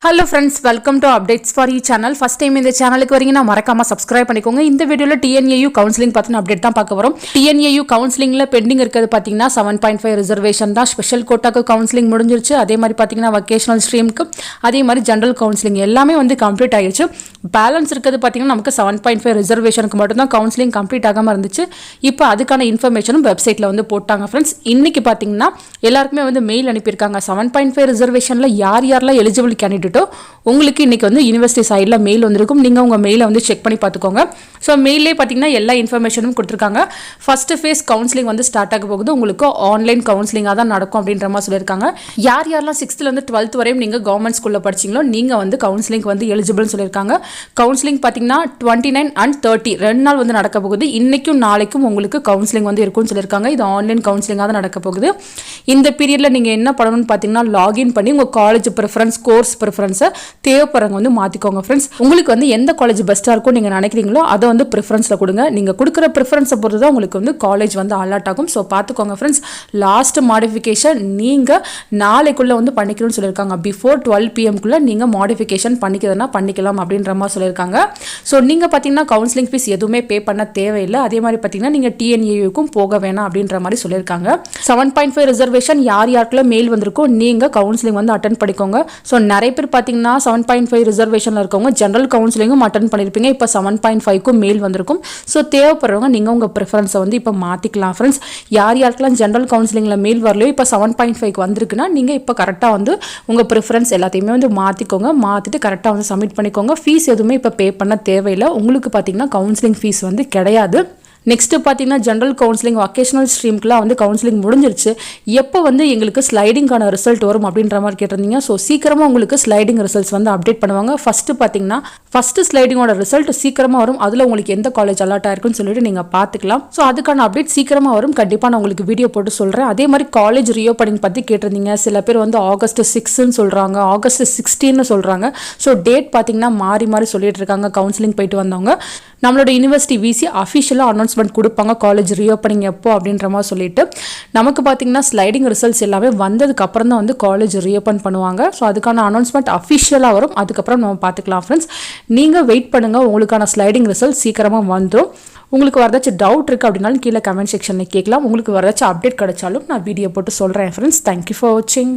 Hello friends, welcome to Updates+College channel. First time இந்த சேனலுக்கு வரீங்கன்னா மறக்காம subscribe பண்ணிக்கோங்க. இந்த வீடியோல TNAU counseling பத்தின அப்டேட் தான் பார்க்க வரோம். TNAU counselingல பெண்டிங் இருக்குது பாத்தீங்கன்னா 7.5 ரிசர்வேஷன் தான். ஸ்பெஷல் கோட்டாக்கு கவுன்சிலிங் முடிஞ்சிருச்சு. அதே மாதிரி பாத்தீங்கன்னா vocational ஸ்ட்ரீம்க்கு அதே மாதிரி ஜெனரல் கவுன்சிலிங் எல்லாமே வந்து கம்ப்ளீட் ஆயிருச்சு. பேலன்ஸ் இருக்குது பாத்தீங்கன்னா நமக்கு 7.5 ரிசர்வேஷனுக்கு மட்டும் தான் கவுன்சிலிங் கம்ப்ளீட் ஆகாம இருந்துச்சு. இப்போ அதுக்கான இன்ஃபர்மேஷனும் வெப்சைட்ல வந்து போட்டாங்க फ्रेंड्स. இன்னைக்கு பாத்தீங்கன்னா எல்லாருக்குமே வந்து மெயில் அனுப்பியிருக்காங்க. 7.5 ரிசர்வேஷன்ல யாரெல்லாம் எலிஜிபிள் கேண்டிடேட் உங்களுக்கு இன்னைக்கு வந்து யுனிவர்சிட்டி சைடுல மெயில் வந்திருக்கும். நீங்க உங்க மெயிலை வந்து செக் பண்ணி பார்த்துக்கோங்க. ஸோ மெயிலே பார்த்தீங்கன்னா எல்லா இன்ஃபர்மேஷனும் கொடுத்துருக்காங்க. ஃபர்ஸ்ட் ஃபேஸ் கவுன்சிலிங் வந்து ஸ்டார்ட் ஆக போகுது. உங்களுக்கு ஆன்லைன் கவுன்சிலிங்காக தான் நடக்கும் அப்படின்ற மாதிரி சொல்லியிருக்காங்க. யாரெல்லாம் 6th-லேருந்து 12th வரையும் நீங்கள் கவர்மெண்ட் ஸ்கூலில் படிச்சிங்களோ நீங்கள் வந்து கவுன்சிலிங் வந்து எலிஜிபிள்னு சொல்லியிருக்காங்க. கவுன்சிலிங் பார்த்தீங்கன்னா 29 and 30 2 நாள் வந்து நடக்க போகுது. இன்னைக்கும் நாளைக்கும் உங்களுக்கு கவுன்சிலிங் வந்து இருக்கும்னு சொல்லியிருக்காங்க. இது ஆன்லைன் கவுன்சிலிங்காக தான் நடக்க போகுது. இந்த பீரியடில் நீங்கள் என்ன பண்ணணும்னு பார்த்தீங்கன்னா லாகின் பண்ணி உங்கள் காலேஜ் ப்ரிஃபரன்ஸ் கோர்ஸ் ப்ரிஃபரன்ஸை தேவைப்படுறவங்க வந்து மாற்றிக்கோங்க ஃப்ரெண்ட்ஸ். உங்களுக்கு வந்து எந்த காலேஜ் பெஸ்ட்டாக இருக்கும் நீங்கள் நினைக்கிறீங்களோ அதை வந்து ப்ரிஃபரன்ஸில் கொடுங்க. நீங்கள் கொடுக்குற ப்ரிஃபரன்ஸை பொறுத்து தான் உங்களுக்கு வந்து காலேஜ் வந்து அலாட் ஆகும். ஸோ பார்த்துக்கோங்க ஃப்ரெண்ட்ஸ். லாஸ்ட் மாடிஃபிகேஷன் நீங்கள் நாளைக்குள்ளே வந்து பண்ணிக்கணும்னு சொல்லியிருக்காங்க. பிஃபோர் 12 PM நீங்கள் மாடிஃபிகேஷன் பண்ணிக்கிறதுனா பண்ணிக்கலாம் அப்படின்ற மாதிரி சொல்லியிருக்காங்க. ஸோ நீங்கள் பார்த்தீங்கன்னா கவுன்சிலிங் ஃபீஸ் எதுவுமே பே பண்ண தேவையில்லை. அதே மாதிரி பார்த்தீங்கன்னா நீங்கள் TNAUக்கும் போக வேணாம் அப்படின்ற மாதிரி சொல்லியிருக்காங்க. 7.5 ரிசர்வேஷன் யாருக்குள்ள மெயில் வந்திருக்கோ நீங்கள் கவுன்சிலிங் வந்து அட்டன் பண்ணிக்கோங்க. ஸோ நிறைய பேர் பார்த்தீங்கன்னா 7.5 ரிசர்வேஷனில் இருக்கவங்க ஜெனரல் கவுன்சிலிங்கும் அட்டன் பண்ணியிருப்பீங்க. இப்போ 7.5க்கும் மெயில் வந்திருக்கும். ஸோ தேவைப்படுறவங்க நீங்கள் உங்கள் ப்ரிஃபரன்ஸை வந்து இப்போ மாற்றிக்கலாம் ஃப்ரெண்ட்ஸ். யாருக்கெல்லாம் ஜெனரல் கவுன்சிலிங்கில் மெயில் வரலையோ இப்போ 7.5க்கு வந்திருக்குன்னா நீங்கள் இப்போ கரெக்டாக வந்து உங்கள் ப்ரிஃபரன்ஸ் எல்லாத்தையுமே வந்து மாற்றிக்கோங்க. மாற்றிட்டு கரெக்டாக வந்து சப்மிட் பண்ணிக்கோங்க. ஃபீஸ் எதுவுமே இப்போ பே பண்ண தேவையில்லை. உங்களுக்கு பார்த்தீங்கன்னா கவுன்சிலிங் ஃபீஸ் வந்து கிடையாது. நெக்ஸ்ட் பார்த்தீங்கன்னா ஜெனரல் கவுன்சிலிங் வொகேஷனல் ஸ்ட்ரீம்க்குலாம் வந்து கவுன்சிலிங் முடிஞ்சிருச்சு. எப்போ வந்து எங்களுக்கு ஸ்லைடிங்கான ரிசல்ட் வரும் அப்படின்ற மாதிரி கேட்டிருந்தீங்க. ஸோ சீக்கிரமாக உங்களுக்கு ஸ்லைடிங் ரிசல்ட்ஸ் வந்து அப்டேட் பண்ணுவாங்க. ஃபஸ்ட்டு ஸ்லைடிங்கோட ரிசல்ட் சீக்கிரமாக வரும். அதில் உங்களுக்கு எந்த காலேஜ் அலாட் ஆயிருக்குன்னு சொல்லிட்டு நீங்கள் பார்த்துக்கலாம். ஸோ அதுக்கான அப்டேட் சீக்கிரமாக வரும். கண்டிப்பாக நான் உங்களுக்கு வீடியோ போட்டு சொல்கிறேன். அதே மாதிரி காலேஜ் ரீஓப்பனிங் பற்றி கேட்டிருந்தீங்க. சில பேர் வந்து August 6ன்னு சொல்கிறாங்க, August 16ன்னு சொல்கிறாங்க. ஸோ டேட் பார்த்தீங்கன்னா மாறி மாறி சொல்லிட்டு இருக்காங்க. கவுன்சிலிங் போயிட்டு வந்தவங்க நம்மளோட யூனிவர்சிட்டி விசி அஃபிஷியலாக அனௌன்ஸ்மெண்ட் கொடுப்பாங்க காலேஜ் ரீஓப்பனிங் எப்போ அப்படின்ற மாதிரி சொல்லிட்டு. நமக்கு பார்த்தீங்கன்னா ஸ்லைடிங் ரிசல்ட்ஸ் எல்லாமே வந்ததுக்கு அப்புறம் தான் வந்து காலேஜ் ரீஓப்பன் பண்ணுவாங்க. ஸோ அதுக்கான அனௌன்ஸ்மெண்ட் அஃபிஷியலாக வரும். அதுக்கப்புறம் நம்ம பார்த்துக்கலாம் ஃப்ரெண்ட்ஸ். நீங்கள் வெயிட் பண்ணுங்கள். உங்களுக்கான ஸ்லைடிங் ரிசல்ட் சீக்கிரமாக வந்துடும். உங்களுக்கு வரதாச்சும் டவுட் இருக்குது அப்படின்னாலும் கீழே கமெண்ட் செக்ஷனில் கேட்கலாம். உங்களுக்கு வரதாச்சும் அப்டேட் கிடைச்சாலும் நான் வீடியோ போட்டு சொல்கிறேன் ஃப்ரெண்ட்ஸ். தேங்க்யூ ஃபார் வாட்சிங்.